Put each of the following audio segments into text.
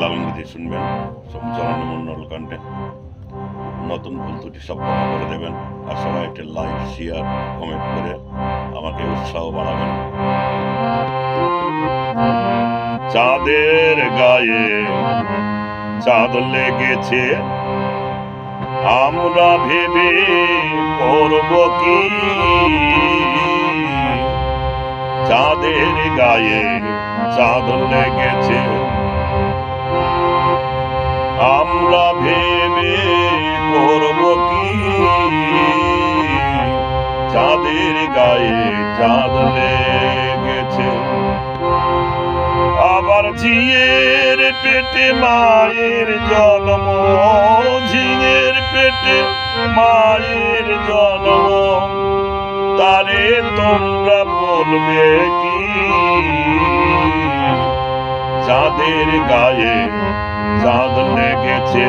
লালন গীতি শুনবেন চরণ মন্ডল কণ্ঠে। নতুন ভুল ত্রুটি সব ক্ষমা করে দেবেন, আর সবাই একটি লাইক শেয়ার কমেন্ট করে আমাকে উৎসাহ বাড়াবেন। চাঁদের গায়ে চাঁদ লেগেছে, আমরা ভেবে করব কি? চাঁদের গায়ে চাঁদ লেগেছে, আমরা ভেবে করব কি? চাঁদের গায়ে চাঁদ লেগেছে। আবার ঝিঙের পেটে মায়ের জন্ম, ঝিঙের পেটে মায়ের জন্ম, তারে তোমরা বলবে কি? চাঁদের গায়ে চাঁদ লেগেছে,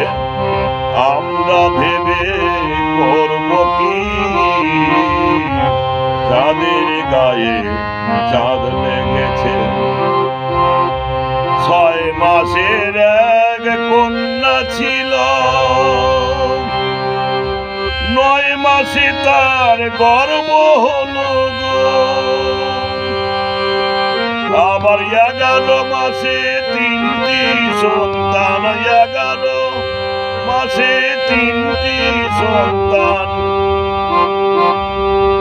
আমরা ভেবে করব কি? চাঁদের গায়ে চাঁদ লেগেছে। 6 মাসের এক কন্যা ছিল, 9 মাসে তার গর্ভ হলো গো। আবার 11 মাসে 3টি সন্তান, 11 মাসে 3টি সন্তান।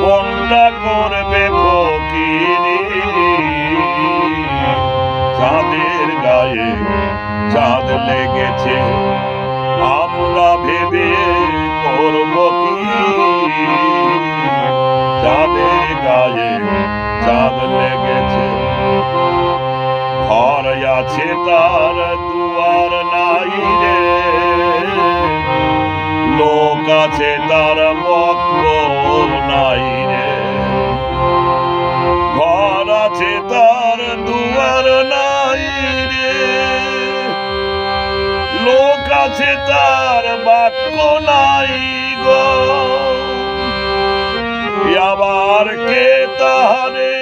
কোনটা করবে ফকিরি? চাঁদের গায়ে চাঁদ লেগেছে, আমরা ভেবে করব কি? চাঁদের গায়ে চাঁদ লেগেছে। ঘর আছে তার দুয়ার নাই রে, লোক আছে তার পক্ষ নাই রে। ঘর আছে তার দুয়ার নাই রে, লোক আছে তার বাক্য নাই গো। আবার কে তাহারে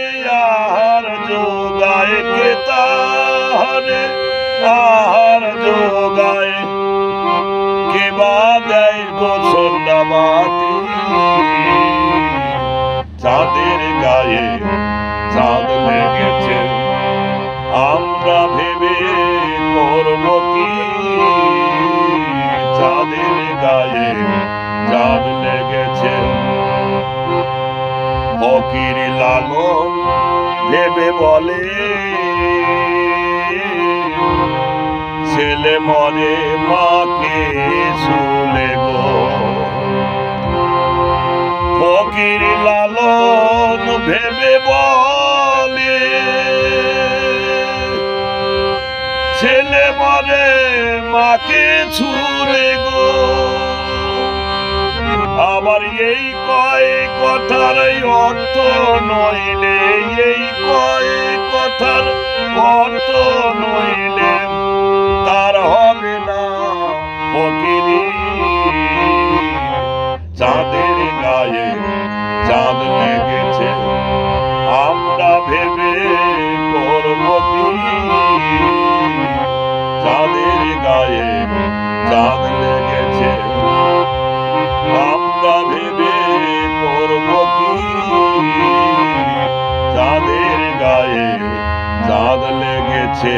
আহার যোগায়, কে তাহারে আহার যোগায়, কে বা দেয় গো সন্ধ্যাবাতি? চাঁদের গায়ে চাঁদ লেগেছে, আমরা ভেবে করব কি? চাঁদের গায়ে চাঁদ লেগেছে। ফকির লালন ভেবে বলে, ছেলে মরে মাকে শুলে গো। ফকির লালন ভেবে বলে, ছেলে মরে মাকে ছুলে গো। আবার এই কয় কথার অর্থ নইলে, এই কয় কথার অর্থ নইলে তার হবে না ফকিরি। চাঁদের গায়ে চাঁদ লেগেছে, আমরা ভেবে করব কি? চাঁদের গায়ে চাঁদ লেগেছে, আমরা ভেবে করব কি? চাঁদের গায়ে চাঁদ লেগেছে।